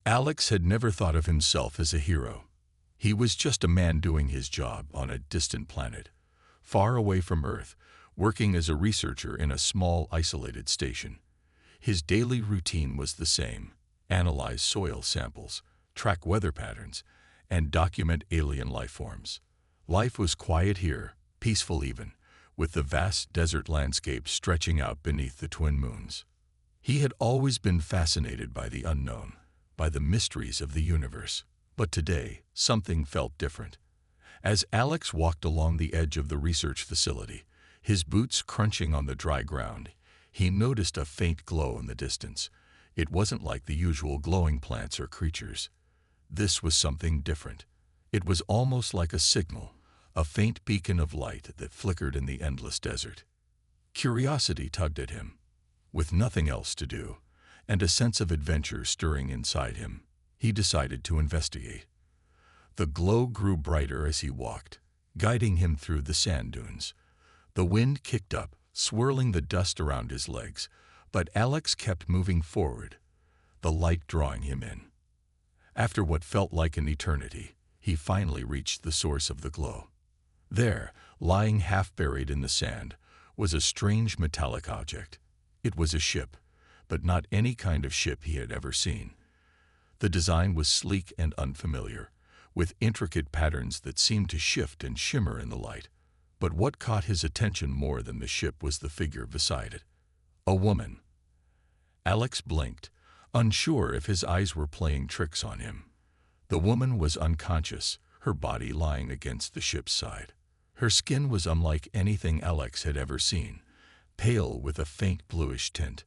Alex had never thought of himself as a hero. He was just a man doing his job on a distant planet, far away from Earth, working as a researcher in a small, isolated station. His daily routine was the same: analyze soil samples, track weather patterns, and document alien life forms. Life was quiet here, peaceful even, with the vast desert landscape stretching out beneath the twin moons. He had always been fascinated by the unknown, by the mysteries of the universe. But today, something felt different. As Alex walked along the edge of the research facility, his boots crunching on the dry ground, he noticed a faint glow in the distance. It wasn't like the usual glowing plants or creatures. This was something different. It was almost like a signal, a faint beacon of light that flickered in the endless desert. Curiosity tugged at him. With nothing else to do, and a sense of adventure stirring inside him, he decided to investigate. The glow grew brighter as he walked, guiding him through the sand dunes. The wind kicked up, swirling the dust around his legs, but Alex kept moving forward, the light drawing him in. After what felt like an eternity, he finally reached the source of the glow. There, lying half buried in the sand, was a strange metallic object. It was a ship, but not any kind of ship he had ever seen. The design was sleek and unfamiliar, with intricate patterns that seemed to shift and shimmer in the light. But what caught his attention more than the ship was the figure beside it. A woman. Alex blinked, unsure if his eyes were playing tricks on him. The woman was unconscious, her body lying against the ship's side. Her skin was unlike anything Alex had ever seen, pale with a faint bluish tint.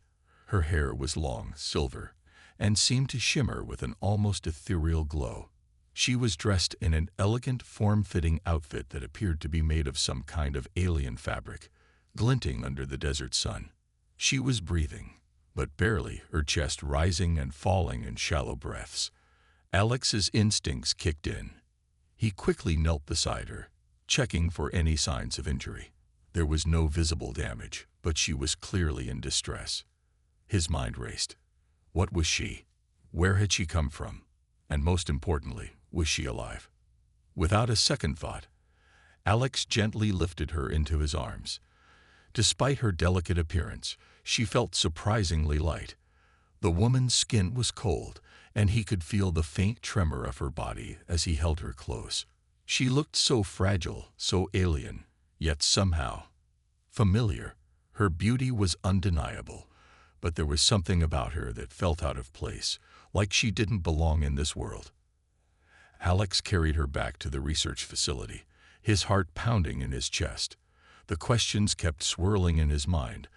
Her hair was long, silver, and seemed to shimmer with an almost ethereal glow. She was dressed in an elegant, form-fitting outfit that appeared to be made of some kind of alien fabric, glinting under the desert sun. She was breathing, but barely, her chest rising and falling in shallow breaths. Alex's instincts kicked in. He quickly knelt beside her, checking for any signs of injury. There was no visible damage, but she was clearly in distress. His mind raced. What was she? Where had she come from? And most importantly, was she alive? Without a second thought, Alex gently lifted her into his arms. Despite her delicate appearance, she felt surprisingly light. The woman's skin was cold, and he could feel the faint tremor of her body as he held her close. She looked so fragile, so alien, yet somehow familiar. Her beauty was undeniable, but there was something about her that felt out of place, like she didn't belong in this world. Alex carried her back to the research facility, his heart pounding in his chest. The questions kept swirling in his mind,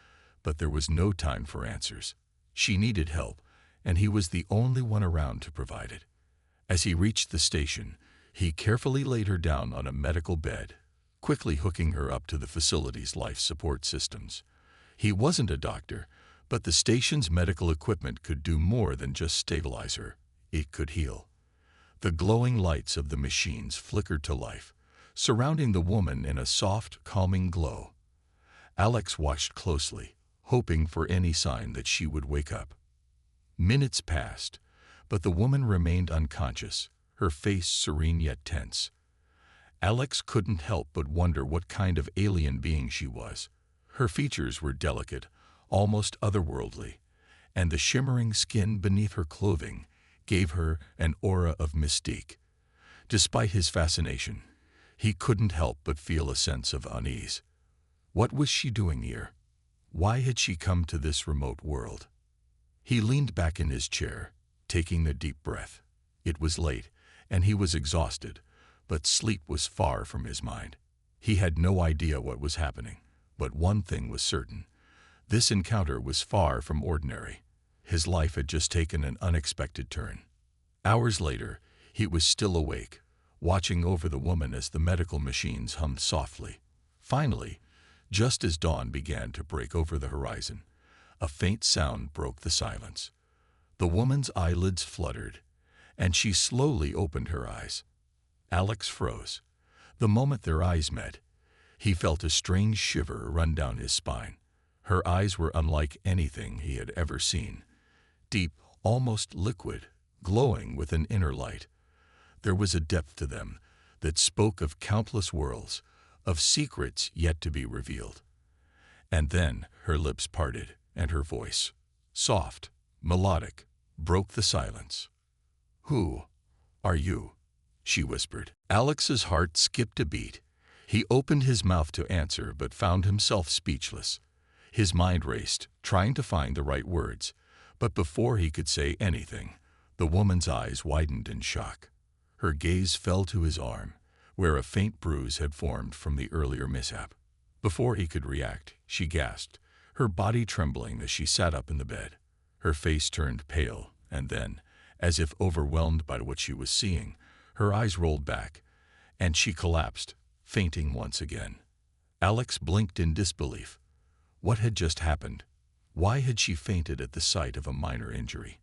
but there was no time for answers. She needed help, and he was the only one around to provide it. As he reached the station, he carefully laid her down on a medical bed, quickly hooking her up to the facility's life support systems. He wasn't a doctor, but the station's medical equipment could do more than just stabilize her. It could heal. The glowing lights of the machines flickered to life, surrounding the woman in a soft, calming glow. Alex watched closely, hoping for any sign that she would wake up. Minutes passed, but the woman remained unconscious, her face serene yet tense. Alex couldn't help but wonder what kind of alien being she was. Her features were delicate, almost otherworldly, and the shimmering skin beneath her clothing gave her an aura of mystique. Despite his fascination, he couldn't help but feel a sense of unease. What was she doing here? Why had she come to this remote world? He leaned back in his chair, taking a deep breath. It was late, and he was exhausted, but sleep was far from his mind. He had no idea what was happening, but one thing was certain. This encounter was far from ordinary. His life had just taken an unexpected turn. Hours later, he was still awake, watching over the woman as the medical machines hummed softly. Finally, just as dawn began to break over the horizon, a faint sound broke the silence. The woman's eyelids fluttered, and she slowly opened her eyes. Alex froze. The moment their eyes met, he felt a strange shiver run down his spine. Her eyes were unlike anything he had ever seen. Deep, almost liquid, glowing with an inner light. There was a depth to them that spoke of countless worlds, of secrets yet to be revealed. And then her lips parted, and her voice, soft, melodic, broke the silence. "Who are you?" she whispered. Alex's heart skipped a beat. He opened his mouth to answer but found himself speechless. His mind raced, trying to find the right words, but before he could say anything, the woman's eyes widened in shock. Her gaze fell to his arm, where a faint bruise had formed from the earlier mishap. Before he could react, she gasped, her body trembling as she sat up in the bed. Her face turned pale, and then, as if overwhelmed by what she was seeing, her eyes rolled back, and she collapsed, fainting once again. Alex blinked in disbelief. What had just happened? Why had she fainted at the sight of a minor injury?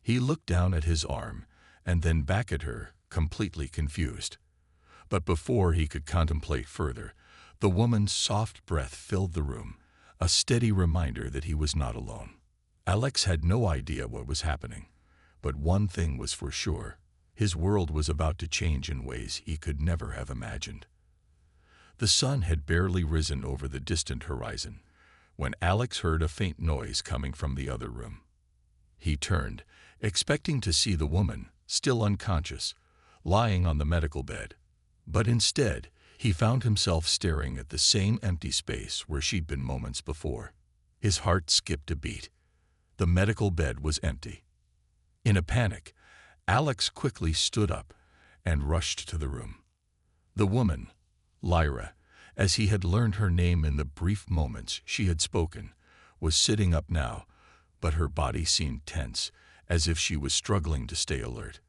He looked down at his arm, and then back at her, completely confused. But before he could contemplate further, the woman's soft breath filled the room, a steady reminder that he was not alone. Alex had no idea what was happening, but one thing was for sure. His world was about to change in ways he could never have imagined. The sun had barely risen over the distant horizon when Alex heard a faint noise coming from the other room. He turned, expecting to see the woman, still unconscious, lying on the medical bed. But instead, he found himself staring at the same empty space where she'd been moments before. His heart skipped a beat. The medical bed was empty. In a panic, Alex quickly stood up and rushed to the room. The woman, Lyra, as he had learned her name in the brief moments she had spoken, was sitting up now, but her body seemed tense, as if she was struggling to stay alert.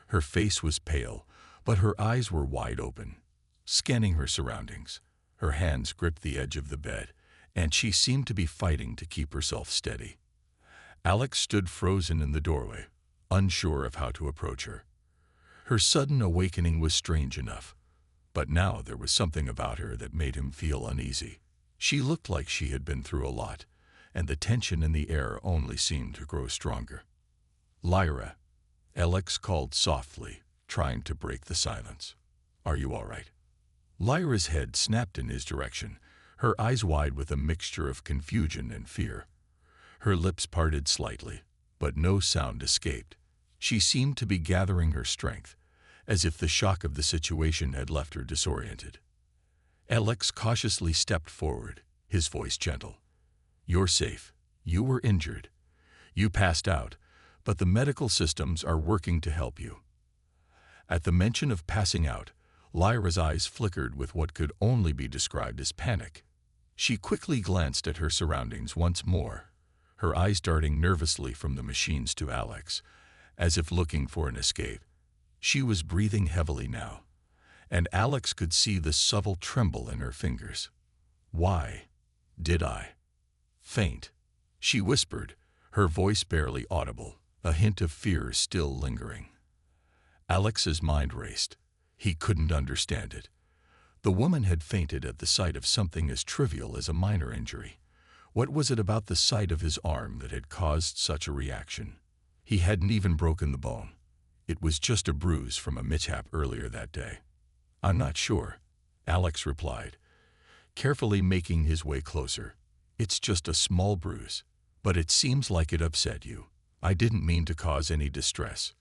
Her face was pale, but her eyes were wide open, scanning her surroundings. Her hands gripped the edge of the bed, and she seemed to be fighting to keep herself steady. Alex stood frozen in the doorway, unsure of how to approach her. Her sudden awakening was strange enough, but now there was something about her that made him feel uneasy. She looked like she had been through a lot, and the tension in the air only seemed to grow stronger. "Lyra," Alex called softly, trying to break the silence. "Are you all right?" Lyra's head snapped in his direction, her eyes wide with a mixture of confusion and fear. Her lips parted slightly, but no sound escaped. She seemed to be gathering her strength, as if the shock of the situation had left her disoriented. Alex cautiously stepped forward, his voice gentle. "You're safe. You were injured. You passed out, but the medical systems are working to help you." At the mention of passing out, Lyra's eyes flickered with what could only be described as panic. She quickly glanced at her surroundings once more, her eyes darting nervously from the machines to Alex, as if looking for an escape. She was breathing heavily now, and Alex could see the subtle tremble in her fingers. "Why did I faint?" she whispered, her voice barely audible, a hint of fear still lingering. Alex's mind raced. He couldn't understand it. The woman had fainted at the sight of something as trivial as a minor injury. What was it about the sight of his arm that had caused such a reaction? He hadn't even broken the bone. It was just a bruise from a mishap earlier that day. "I'm not sure," Alex replied, carefully making his way closer. "It's just a small bruise, but it seems like it upset you. I didn't mean to cause any distress."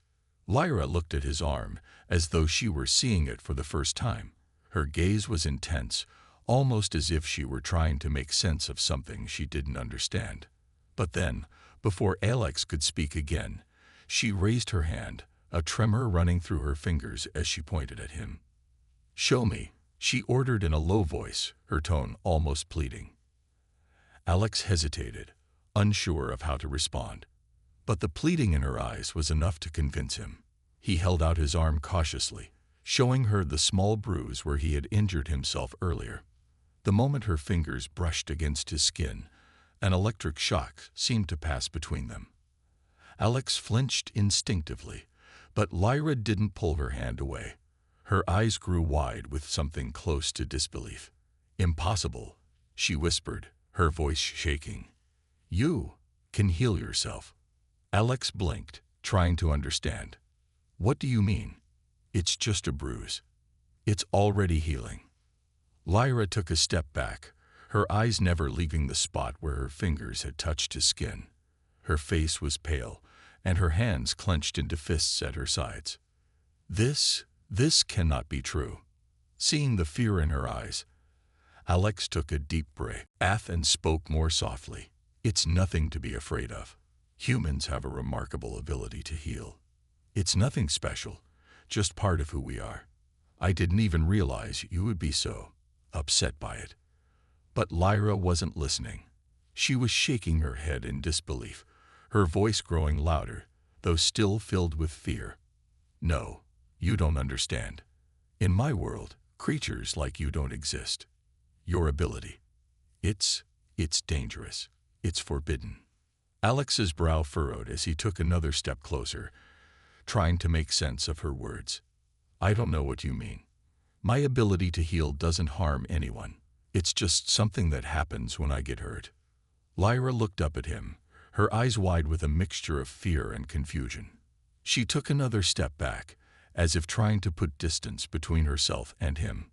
Lyra looked at his arm as though she were seeing it for the first time. Her gaze was intense, almost as if she were trying to make sense of something she didn't understand. But then, before Alex could speak again, she raised her hand, a tremor running through her fingers as she pointed at him. "Show me," she ordered in a low voice, her tone almost pleading. Alex hesitated, unsure of how to respond. But the pleading in her eyes was enough to convince him. He held out his arm cautiously, showing her the small bruise where he had injured himself earlier. The moment her fingers brushed against his skin, an electric shock seemed to pass between them. Alex flinched instinctively, but Lyra didn't pull her hand away. Her eyes grew wide with something close to disbelief. "Impossible," she whispered, her voice shaking. "You can heal yourself." Alex blinked, trying to understand. What do you mean? It's just a bruise. It's already healing. Lyra took a step back, her eyes never leaving the spot where her fingers had touched his skin. Her face was pale, and her hands clenched into fists at her sides. This cannot be true. Seeing the fear in her eyes, Alex took a deep breath and spoke more softly. It's nothing to be afraid of. Humans have a remarkable ability to heal. It's nothing special, just part of who we are. I didn't even realize you would be so upset by it. But Lyra wasn't listening. She was shaking her head in disbelief, her voice growing louder, though still filled with fear. No, you don't understand. In my world, creatures like you don't exist. Your ability, it's dangerous. It's forbidden. Alex's brow furrowed as he took another step closer, trying to make sense of her words. I don't know what you mean. My ability to heal doesn't harm anyone. It's just something that happens when I get hurt. Lyra looked up at him, her eyes wide with a mixture of fear and confusion. She took another step back, as if trying to put distance between herself and him.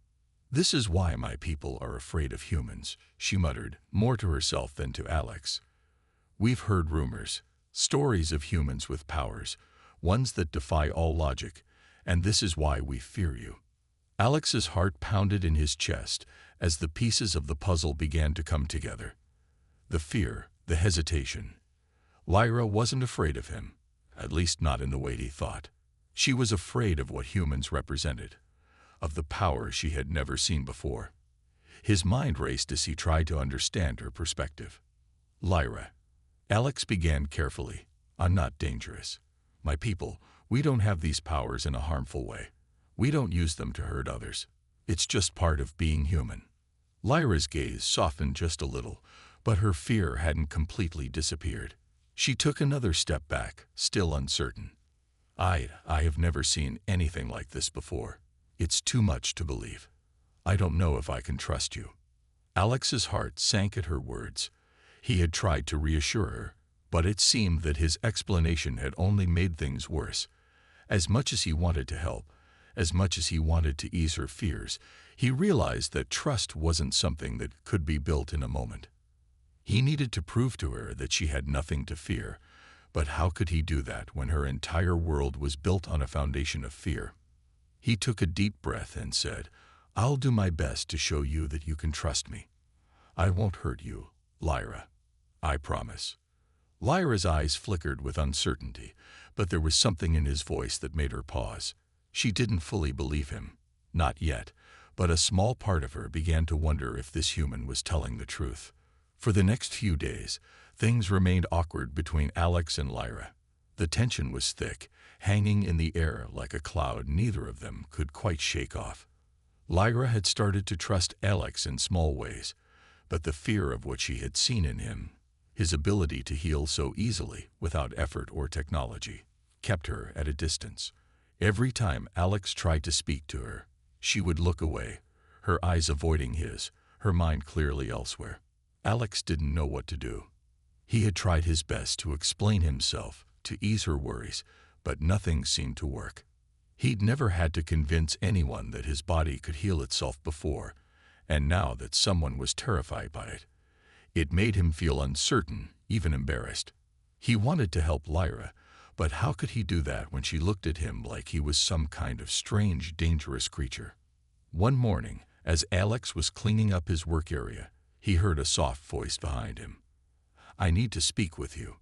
This is why my people are afraid of humans, she muttered, more to herself than to Alex. We've heard rumors, stories of humans with powers, ones that defy all logic, and this is why we fear you. Alex's heart pounded in his chest as the pieces of the puzzle began to come together. The fear, the hesitation. Lyra wasn't afraid of him, at least not in the way he thought. She was afraid of what humans represented, of the power she had never seen before. His mind raced as he tried to understand her perspective. Lyra. Alex began carefully. I'm not dangerous. My people, we don't have these powers in a harmful way. We don't use them to hurt others. It's just part of being human. Lyra's gaze softened just a little, but her fear hadn't completely disappeared. She took another step back, still uncertain. I have never seen anything like this before. It's too much to believe. I don't know if I can trust you. Alex's heart sank at her words. He had tried to reassure her, but it seemed that his explanation had only made things worse. As much as he wanted to help, as much as he wanted to ease her fears, he realized that trust wasn't something that could be built in a moment. He needed to prove to her that she had nothing to fear, but how could he do that when her entire world was built on a foundation of fear? He took a deep breath and said, I'll do my best to show you that you can trust me. I won't hurt you, Lyra. I promise. Lyra's eyes flickered with uncertainty, but there was something in his voice that made her pause. She didn't fully believe him. Not yet, but a small part of her began to wonder if this human was telling the truth. For the next few days, things remained awkward between Alex and Lyra. The tension was thick, hanging in the air like a cloud neither of them could quite shake off. Lyra had started to trust Alex in small ways, but the fear of what she had seen in him, his ability to heal so easily without effort or technology, kept her at a distance. Every time Alex tried to speak to her, she would look away, her eyes avoiding his, her mind clearly elsewhere. Alex didn't know what to do. He had tried his best to explain himself, to ease her worries, but nothing seemed to work. He'd never had to convince anyone that his body could heal itself before, and now that someone was terrified by it, it made him feel uncertain, even embarrassed. He wanted to help Lyra, but how could he do that when she looked at him like he was some kind of strange, dangerous creature? One morning, as Alex was cleaning up his work area, he heard a soft voice behind him. I need to speak with you.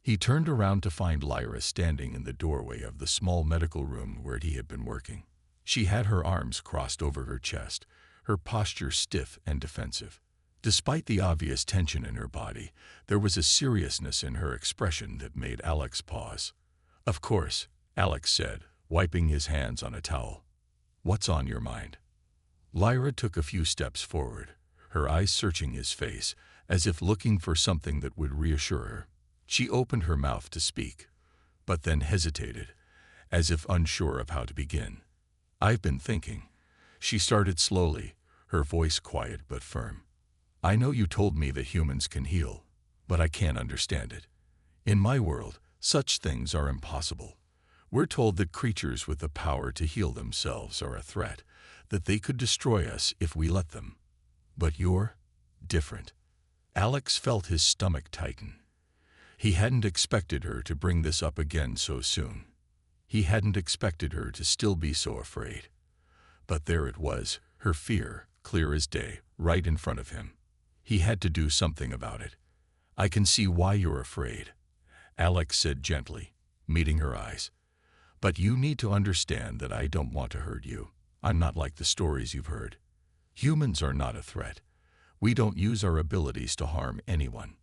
He turned around to find Lyra standing in the doorway of the small medical room where he had been working. She had her arms crossed over her chest, her posture stiff and defensive. Despite the obvious tension in her body, there was a seriousness in her expression that made Alex pause. Of course, Alex said, wiping his hands on a towel. What's on your mind? Lyra took a few steps forward, her eyes searching his face, as if looking for something that would reassure her. She opened her mouth to speak, but then hesitated, as if unsure of how to begin. I've been thinking. She started slowly, her voice quiet but firm. I know you told me that humans can heal, but I can't understand it. In my world, Such things are impossible. We're told that creatures with the power to heal themselves are a threat, that they could destroy us if we let them. But you're different. Alex felt his stomach tighten. He hadn't expected her to bring this up again so soon. He hadn't expected her to still be so afraid. But there it was, her fear, clear as day, right in front of him. He had to do something about it. I can see why you're afraid, Alex said gently, meeting her eyes. But you need to understand that I don't want to hurt you. I'm not like the stories you've heard. Humans are not a threat. We don't use our abilities to harm anyone.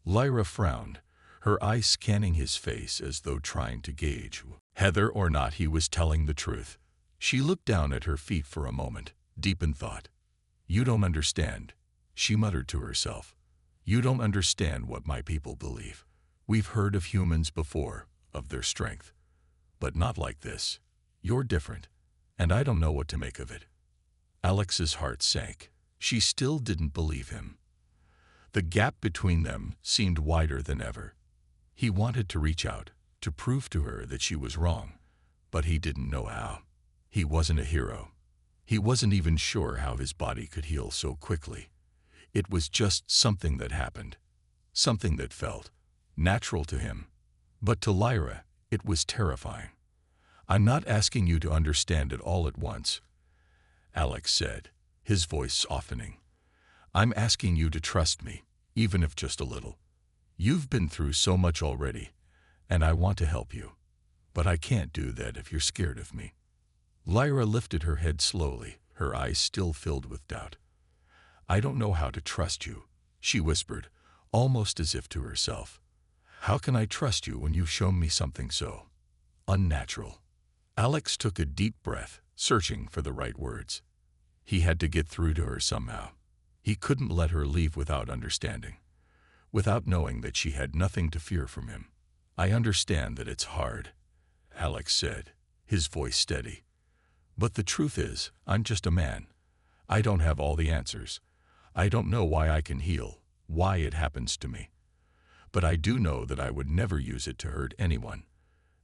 Lyra frowned, her eyes scanning his face as though trying to gauge whether or not he was telling the truth. She looked down at her feet for a moment, deep in thought. You don't understand, she muttered to herself. You don't understand what my people believe. We've heard of humans before, of their strength. But not like this. You're different, and I don't know what to make of it. Alex's heart sank. She still didn't believe him. The gap between them seemed wider than ever. He wanted to reach out, to prove to her that she was wrong, but he didn't know how. He wasn't a hero. He wasn't even sure how his body could heal so quickly. It was just something that happened, something that felt natural to him. But to Lyra, it was terrifying. I'm not asking you to understand it all at once, Alex said, his voice softening. I'm asking you to trust me, even if just a little. You've been through so much already, and I want to help you. But I can't do that if you're scared of me. Lyra lifted her head slowly, her eyes still filled with doubt. I don't know how to trust you, she whispered, almost as if to herself. How can I trust you when you've shown me something so unnatural? Alex took a deep breath, searching for the right words. He had to get through to her somehow. He couldn't let her leave without understanding, without knowing that she had nothing to fear from him. I understand that it's hard, Alex said, his voice steady. But the truth is, I'm just a man. I don't have all the answers. I don't know why I can heal, why it happens to me. But I do know that I would never use it to hurt anyone,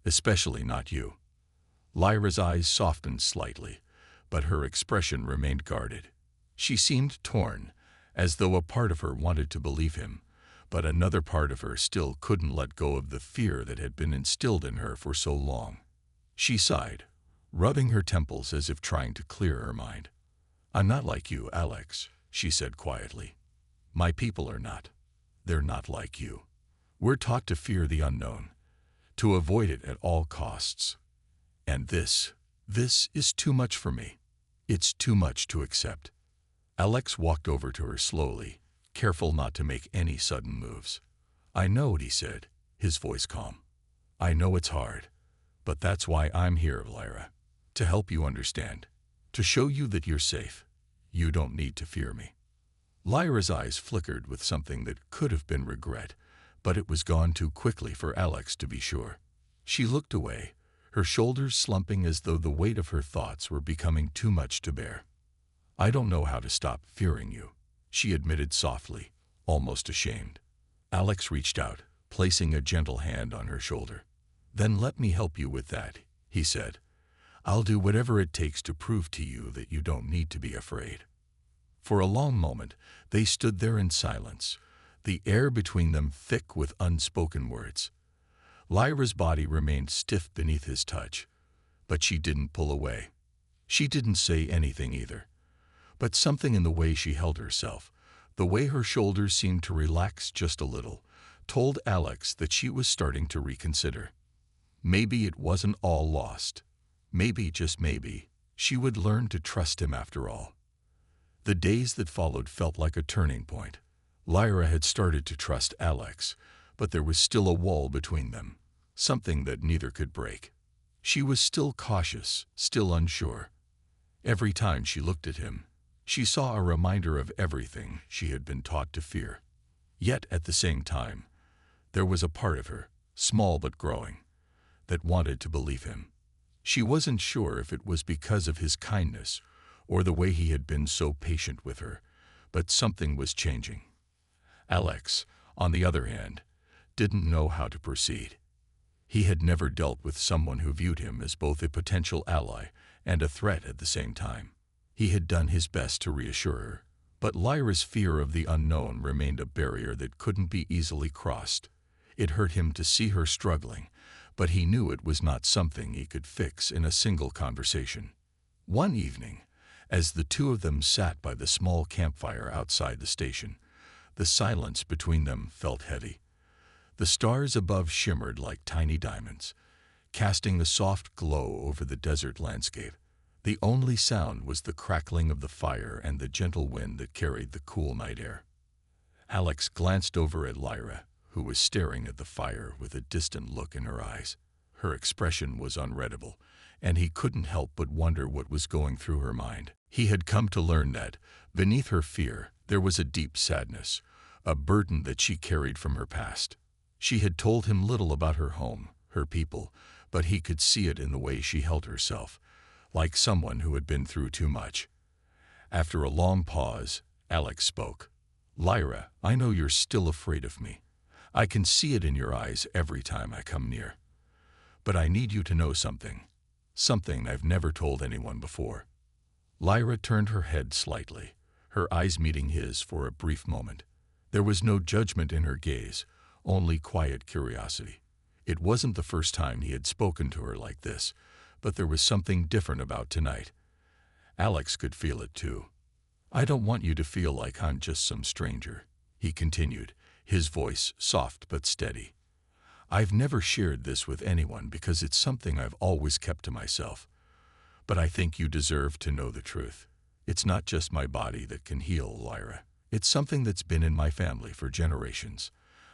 especially not you. Lyra's eyes softened slightly, but her expression remained guarded. She seemed torn, as though a part of her wanted to believe him, but another part of her still couldn't let go of the fear that had been instilled in her for so long. She sighed, rubbing her temples as if trying to clear her mind. I'm not like you, Alex, she said quietly. My people are not. They're not like you. We're taught to fear the unknown, to avoid it at all costs. And this is too much for me. It's too much to accept. Alex walked over to her slowly, careful not to make any sudden moves. I know what he said, his voice calm. I know it's hard, but that's why I'm here, Lyra. To help you understand, to show you that you're safe. You don't need to fear me. Lyra's eyes flickered with something that could have been regret, but it was gone too quickly for Alex to be sure. She looked away, her shoulders slumping as though the weight of her thoughts were becoming too much to bear. I don't know how to stop fearing you, she admitted softly, almost ashamed. Alex reached out, placing a gentle hand on her shoulder. Then let me help you with that, he said. I'll do whatever it takes to prove to you that you don't need to be afraid. For a long moment, they stood there in silence, the air between them thick with unspoken words. Lyra's body remained stiff beneath his touch, but she didn't pull away. She didn't say anything either. But something in the way she held herself, the way her shoulders seemed to relax just a little, told Alex that she was starting to reconsider. Maybe it wasn't all lost. Maybe, just maybe, she would learn to trust him after all. The days that followed felt like a turning point. Lyra had started to trust Alex, but there was still a wall between them, something that neither could break. She was still cautious, still unsure. Every time she looked at him, she saw a reminder of everything she had been taught to fear. Yet at the same time, there was a part of her, small but growing, that wanted to believe him. She wasn't sure if it was because of his kindness or the way he had been so patient with her, but something was changing. Alex, on the other hand, didn't know how to proceed. He had never dealt with someone who viewed him as both a potential ally and a threat at the same time. He had done his best to reassure her, but Lyra's fear of the unknown remained a barrier that couldn't be easily crossed. It hurt him to see her struggling, but he knew it was not something he could fix in a single conversation. One evening, as the two of them sat by the small campfire outside the station, the silence between them felt heavy. The stars above shimmered like tiny diamonds, casting a soft glow over the desert landscape. The only sound was the crackling of the fire and the gentle wind that carried the cool night air. Alex glanced over at Lyra, who was staring at the fire with a distant look in her eyes. Her expression was unreadable, and he couldn't help but wonder what was going through her mind. He had come to learn that, beneath her fear, there was a deep sadness, a burden that she carried from her past. She had told him little about her home, her people, but he could see it in the way she held herself, like someone who had been through too much. After a long pause, Alex spoke. "Lyra, I know you're still afraid of me. I can see it in your eyes every time I come near. But I need you to know something I've never told anyone before." Lyra turned her head slightly, her eyes meeting his for a brief moment. There was no judgment in her gaze, only quiet curiosity. It wasn't the first time he had spoken to her like this, but there was something different about tonight. Alex could feel it too. "I don't want you to feel like I'm just some stranger," he continued, his voice soft but steady. "I've never shared this with anyone because it's something I've always kept to myself. But I think you deserve to know the truth. It's not just my body that can heal, Lyra. It's something that's been in my family for generations.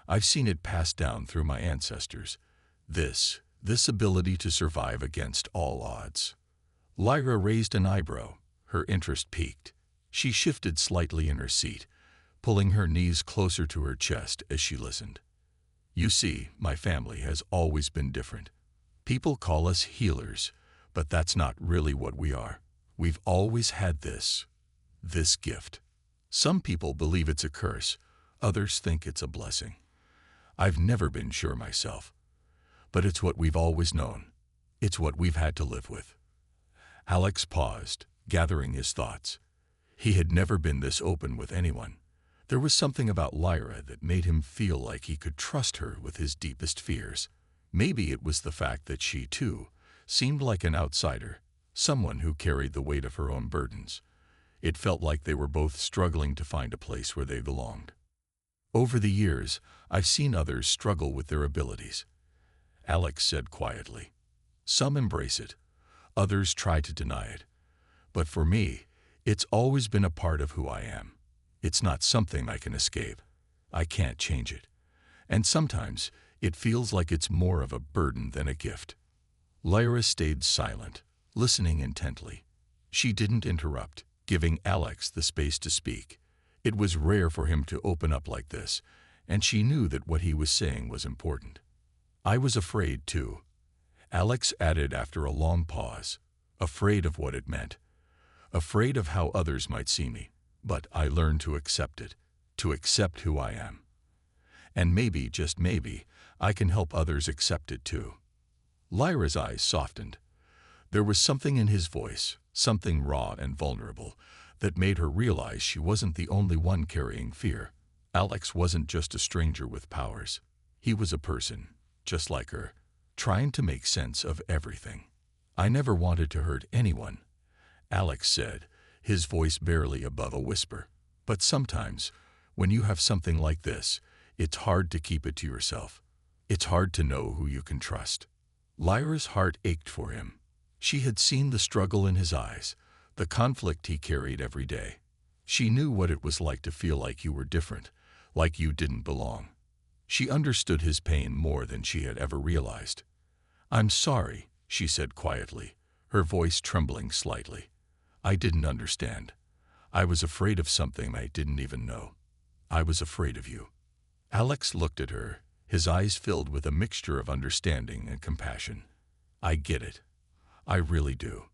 I've seen it passed down through my ancestors. This ability to survive against all odds." Lyra raised an eyebrow, her interest piqued. She shifted slightly in her seat, pulling her knees closer to her chest as she listened. "You see, my family has always been different. People call us healers, but that's not really what we are. We've always had this gift. Some people believe it's a curse, others think it's a blessing. I've never been sure myself. But it's what we've always known. It's what we've had to live with." Alex paused, gathering his thoughts. He had never been this open with anyone. There was something about Lyra that made him feel like he could trust her with his deepest fears. Maybe it was the fact that she, too, seemed like an outsider, someone who carried the weight of her own burdens. It felt like they were both struggling to find a place where they belonged. "Over the years, I've seen others struggle with their abilities," Alex said quietly. "Some embrace it, others try to deny it. But for me, it's always been a part of who I am. It's not something I can escape. I can't change it. And sometimes it feels like it's more of a burden than a gift." Lyra stayed silent, listening intently. She didn't interrupt, giving Alex the space to speak. It was rare for him to open up like this, and she knew that what he was saying was important. "I was afraid, too," Alex added after a long pause. "Afraid of what it meant. Afraid of how others might see me. But I learned to accept it, to accept who I am. And maybe, just maybe, I can help others accept it too." Lyra's eyes softened. There was something in his voice, something raw and vulnerable, that made her realize she wasn't the only one carrying fear. Alex wasn't just a stranger with powers. He was a person, just like her, trying to make sense of everything. "I never wanted to hurt anyone," Alex said, his voice barely above a whisper. "But sometimes, when you have something like this, it's hard to keep it to yourself. It's hard to know who you can trust." Lyra's heart ached for him. She had seen the struggle in his eyes, the conflict he carried every day. She knew what it was like to feel like you were different, like you didn't belong. She understood his pain more than she had ever realized. "I'm sorry," she said quietly, her voice trembling slightly. "I didn't understand. I was afraid of something I didn't even know. I was afraid of you." Alex looked at her, his eyes filled with a mixture of understanding and compassion. "I get it. I really do."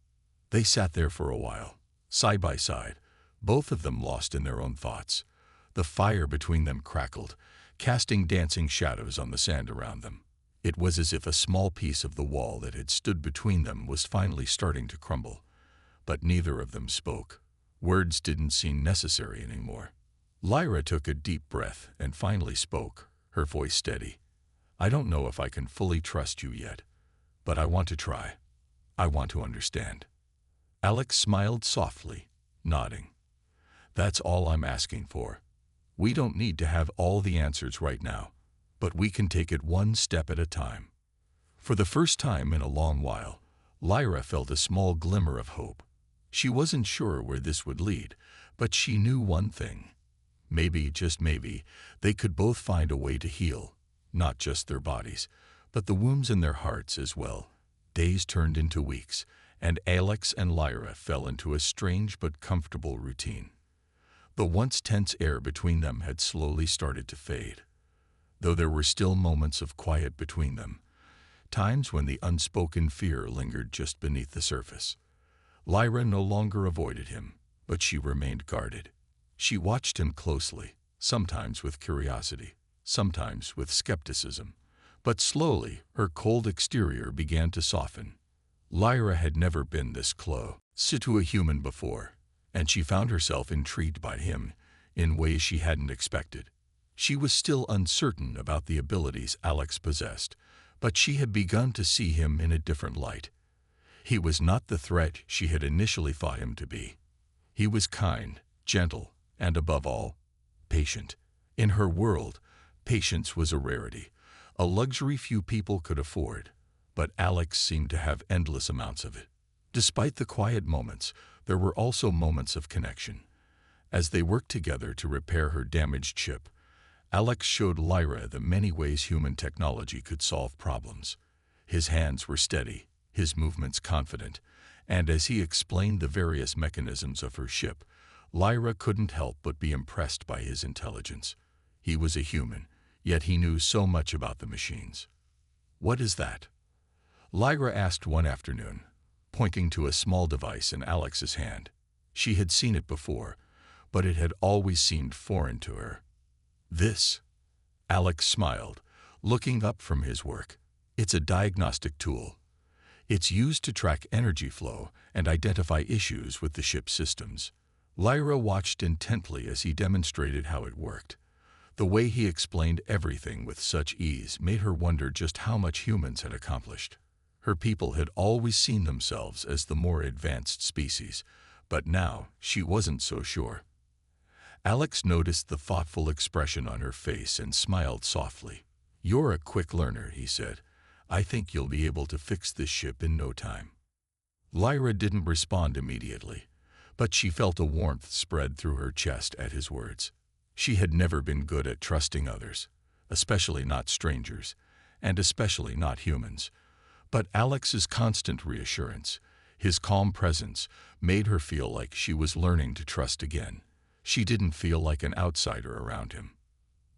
They sat there for a while, side by side, both of them lost in their own thoughts. The fire between them crackled, casting dancing shadows on the sand around them. It was as if a small piece of the wall that had stood between them was finally starting to crumble. But neither of them spoke. Words didn't seem necessary anymore. Lyra took a deep breath and finally spoke, her voice steady. "I don't know if I can fully trust you yet, but I want to try. I want to understand." Alex smiled softly, nodding. "That's all I'm asking for. We don't need to have all the answers right now, but we can take it one step at a time." For the first time in a long while, Lyra felt a small glimmer of hope. She wasn't sure where this would lead, but she knew one thing. Maybe, just maybe, they could both find a way to heal, not just their bodies, but the wounds in their hearts as well. Days turned into weeks, and Alex and Lyra fell into a strange but comfortable routine. The once tense air between them had slowly started to fade, though there were still moments of quiet between them, times when the unspoken fear lingered just beneath the surface. Lyra no longer avoided him, but she remained guarded. She watched him closely, sometimes with curiosity, sometimes with skepticism, but slowly her cold exterior began to soften. Lyra had never been this close to a human before, and she found herself intrigued by him in ways she hadn't expected. She was still uncertain about the abilities Alex possessed, but she had begun to see him in a different light. He was not the threat she had initially thought him to be. He was kind, gentle, and above all, patient. In her world, patience was a rarity, a luxury few people could afford, but Alex seemed to have endless amounts of it. Despite the quiet moments, there were also moments of connection. As they worked together to repair her damaged ship, Alex showed Lyra the many ways human technology could solve problems. His hands were steady, his movements confident, and as he explained the various mechanisms of her ship, Lyra couldn't help but be impressed by his intelligence. He was a human, yet he knew so much about the machines. "What is that?" Lyra asked one afternoon, pointing to a small device in Alex's hand. She had seen it before, but it had always seemed foreign to her. "This?" Alex smiled, looking up from his work. "It's a diagnostic tool. It's used to track energy flow and identify issues with the ship's systems." Lyra watched intently as he demonstrated how it worked. The way he explained everything with such ease made her wonder just how much humans had accomplished. Her people had always seen themselves as the more advanced species, but now she wasn't so sure. Alex noticed the thoughtful expression on her face and smiled softly. "You're a quick learner," he said. "I think you'll be able to fix this ship in no time." Lyra didn't respond immediately, but she felt a warmth spread through her chest at his words. She had never been good at trusting others, especially not strangers, and especially not humans. But Alex's constant reassurance, his calm presence, made her feel like she was learning to trust again. She didn't feel like an outsider around him.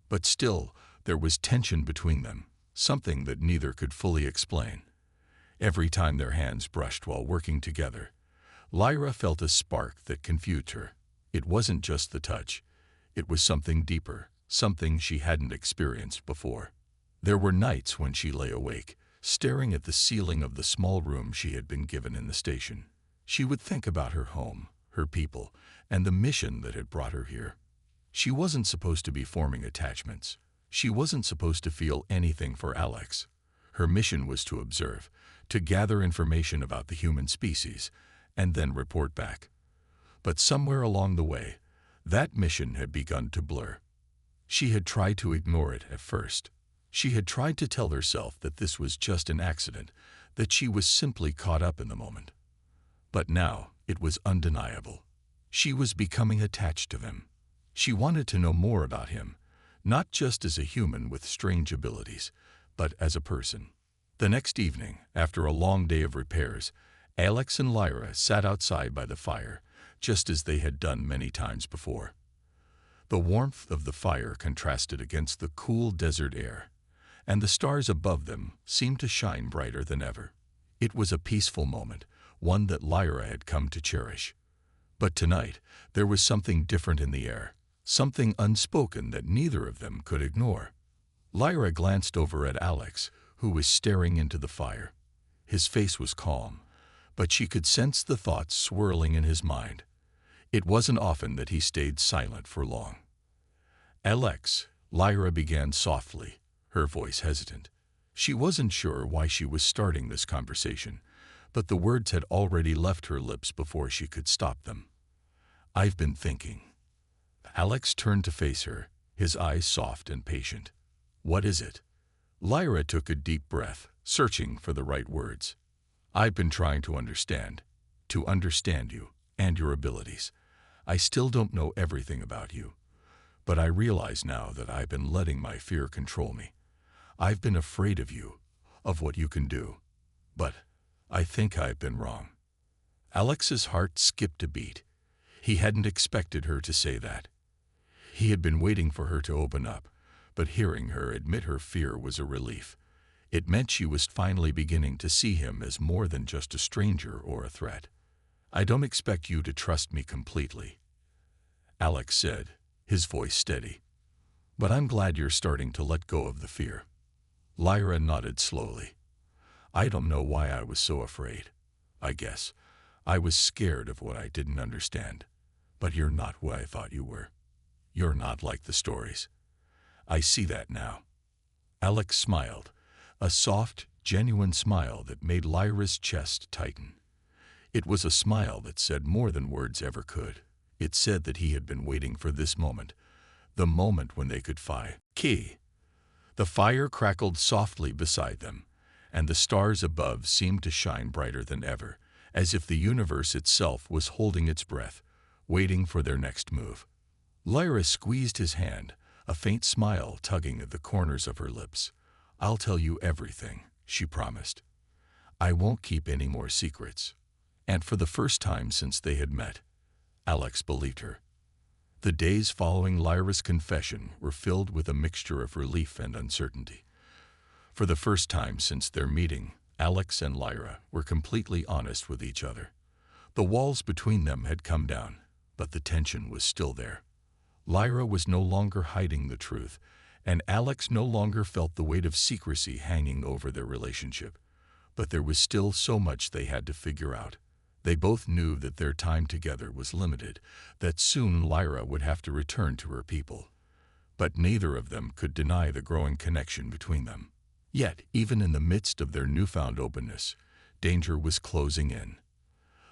But still, there was tension between them, something that neither could fully explain. Every time their hands brushed while working together, Lyra felt a spark that confused her. It wasn't just the touch. It was something deeper, something she hadn't experienced before. There were nights when she lay awake, staring at the ceiling of the small room she had been given in the station. She would think about her home, her people, and the mission that had brought her here. She wasn't supposed to be forming attachments. She wasn't supposed to feel anything for Alex. Her mission was to observe, to gather information about the human species, and then report back. But somewhere along the way, that mission had begun to blur. She had tried to ignore it at first. She had tried to tell herself that this was just an accident, that she was simply caught up in the moment. But now it was undeniable. She was becoming attached to him. She wanted to know more about him, not just as a human with strange abilities, but as a person. The next evening, after a long day of repairs, Alex and Lyra sat outside by the fire, just as they had done many times before. The warmth of the fire contrasted against the cool desert air, and the stars above them seemed to shine brighter than ever. It was a peaceful moment, one that Lyra had come to cherish. But tonight, there was something different in the air, something unspoken that neither of them could ignore. Lyra glanced over at Alex, who was staring into the fire. His face was calm, but she could sense the thoughts swirling in his mind. It wasn't often that he stayed silent for long. "Alex," Lyra began softly, her voice hesitant. She wasn't sure why she was starting this conversation, but the words had already left her lips before she could stop them. "I've been thinking." Alex turned to face her, his eyes soft and patient. "What is it?" Lyra took a deep breath, searching for the right words. "I've been trying to understand you and your abilities. I still don't know everything about you, but I realize now that I've been letting my fear control me. I've been afraid of you, of what you can do, but I think I've been wrong." Alex's heart skipped a beat. He hadn't expected her to say that. He had been waiting for her to open up, but hearing her admit her fear was a relief. It meant she was finally beginning to see him as more than just a stranger or a threat. "I don't expect you to trust me completely," Alex said, his voice steady. "But I'm glad you're starting to let go of the fear." Lyra nodded slowly. "I don't know why I was so afraid. I guess I was scared of what I didn't understand. But you're not who I thought you were. You're not like the stories. I see that now." Alex smiled, a soft, genuine smile that made Lyra's chest tighten. It was a smile that said more than words ever could. It said that he had been waiting for this moment, the moment when they could key. The fire crackled softly beside them, and the stars above seemed to shine brighter than ever, as if the universe itself was holding its breath, waiting for their next move. Lyra squeezed his hand, a faint smile tugging at the corners of her lips. "I'll tell you everything," she promised. "I won't keep any more secrets." And for the first time since they had met, Alex believed her. The days following Lyra's confession were filled with a mixture of relief and uncertainty. For the first time since their meeting, Alex and Lyra were completely honest with each other. The walls between them had come down, but the tension was still there. Lyra was no longer hiding the truth, and Alex no longer felt the weight of secrecy hanging over their relationship. But there was still so much they had to figure out. They both knew that their time together was limited, that soon Lyra would have to return to her people. But neither of them could deny the growing connection between them. Yet, even in the midst of their newfound openness, danger was closing in.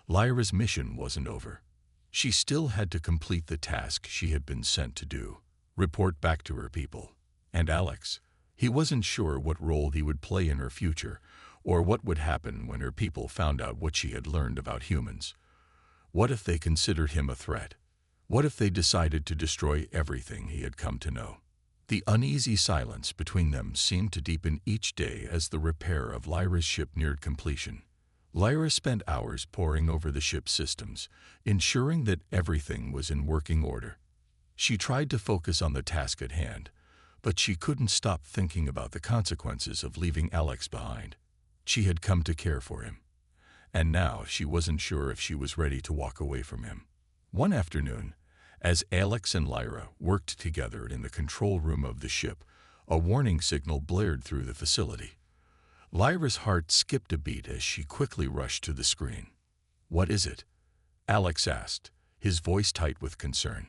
Lyra's mission wasn't over. She still had to complete the task she had been sent to do, report back to her people. And Alex, he wasn't sure what role he would play in her future, or what would happen when her people found out what she had learned about humans. What if they considered him a threat? What if they decided to destroy everything he had come to know? The uneasy silence between them seemed to deepen each day as the repair of Lyra's ship neared completion. Lyra spent hours poring over the ship's systems, ensuring that everything was in working order. She tried to focus on the task at hand, but she couldn't stop thinking about the consequences of leaving Alex behind. She had come to care for him, and now she wasn't sure if she was ready to walk away from him. One afternoon, as Alex and Lyra worked together in the control room of the ship, a warning signal blared through the facility. Lyra's heart skipped a beat as she quickly rushed to the screen. "What is it?" Alex asked, his voice tight with concern.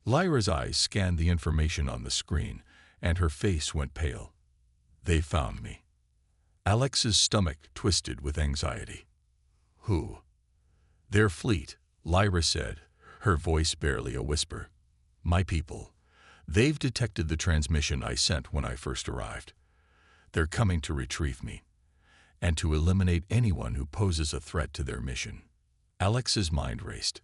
Lyra's eyes scanned the information on the screen, and her face went pale. "They found me." Alex's stomach twisted with anxiety. "Who?" "Their fleet," Lyra said, her voice barely a whisper. "My people. They've detected the transmission I sent when I first arrived. They're coming to retrieve me, and to eliminate anyone who poses a threat to their mission." Alex's mind raced.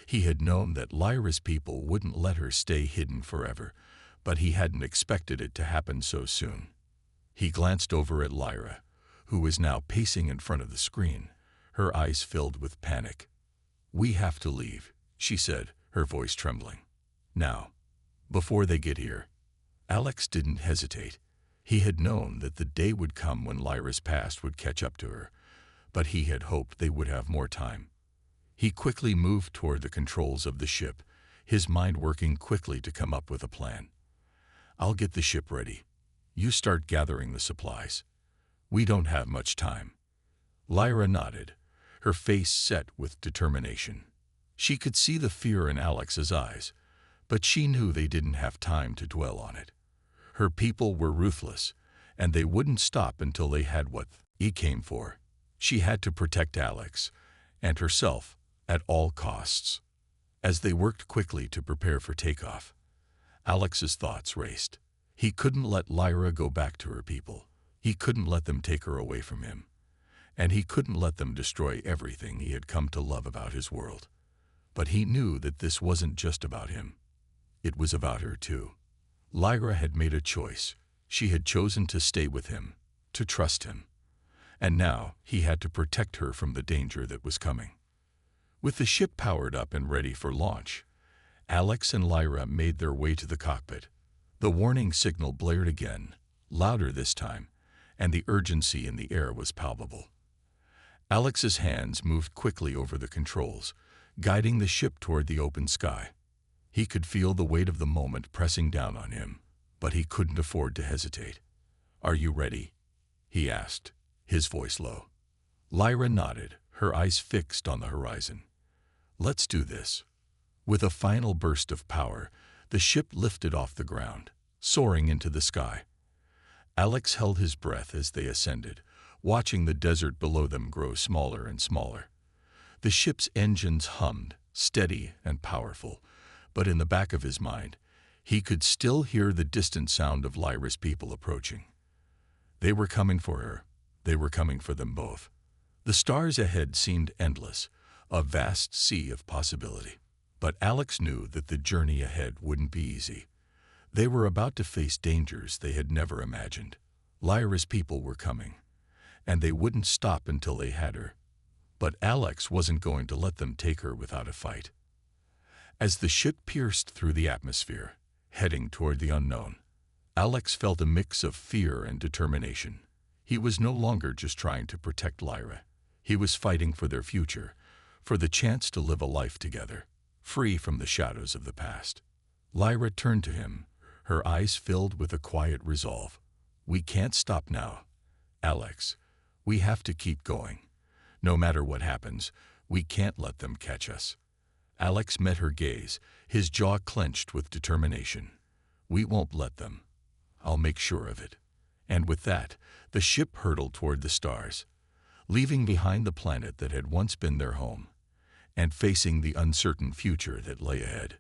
He had known that Lyra's people wouldn't let her stay hidden forever, but he hadn't expected it to happen so soon. He glanced over at Lyra, who was now pacing in front of the screen, her eyes filled with panic. "We have to leave," she said, her voice trembling. "Now, before they get here." Alex didn't hesitate. He had known that the day would come when Lyra's past would catch up to her, but he had hoped they would have more time. He quickly moved toward the controls of the ship, his mind working quickly to come up with a plan. "I'll get the ship ready. You start gathering the supplies." We don't have much time. Lyra nodded, her face set with determination. She could see the fear in Alex's eyes, but she knew they didn't have time to dwell on it. Her people were ruthless, and they wouldn't stop until they had what he came for. She had to protect Alex and herself at all costs. As they worked quickly to prepare for takeoff, Alex's thoughts raced. He couldn't let Lyra go back to her people. He couldn't let them take her away from him. And he couldn't let them destroy everything he had come to love about his world. But he knew that this wasn't just about him. It was about her too. Lyra had made a choice. She had chosen to stay with him, to trust him. And now he had to protect her from the danger that was coming. With the ship powered up and ready for launch, Alex and Lyra made their way to the cockpit. The warning signal blared again, louder this time, and the urgency in the air was palpable. Alex's hands moved quickly over the controls, guiding the ship toward the open sky. He could feel the weight of the moment pressing down on him, but he couldn't afford to hesitate. "Are you ready?" he asked, his voice low. Lyra nodded, her eyes fixed on the horizon. "Let's do this." With a final burst of power, the ship lifted off the ground, soaring into the sky. Alex held his breath as they ascended, watching the desert below them grow smaller and smaller. The ship's engines hummed, steady and powerful, but in the back of his mind, he could still hear the distant sound of Lyra's people approaching. They were coming for her. They were coming for them both. The stars ahead seemed endless, a vast sea of possibility. But Alex knew that the journey ahead wouldn't be easy. They were about to face dangers they had never imagined. Lyra's people were coming, and they wouldn't stop until they had her. But Alex wasn't going to let them take her without a fight. As the ship pierced through the atmosphere, heading toward the unknown, Alex felt a mix of fear and determination. He was no longer just trying to protect Lyra. He was fighting for their future, for the chance to live a life together, free from the shadows of the past. Lyra turned to him, her eyes filled with a quiet resolve. "We can't stop now, Alex. We have to keep going. No matter what happens, we can't let them catch us." Alex met her gaze, his jaw clenched with determination. "We won't let them. I'll make sure of it." And with that, the ship hurtled toward the stars, leaving behind the planet that had once been their home, and facing the uncertain future that lay ahead.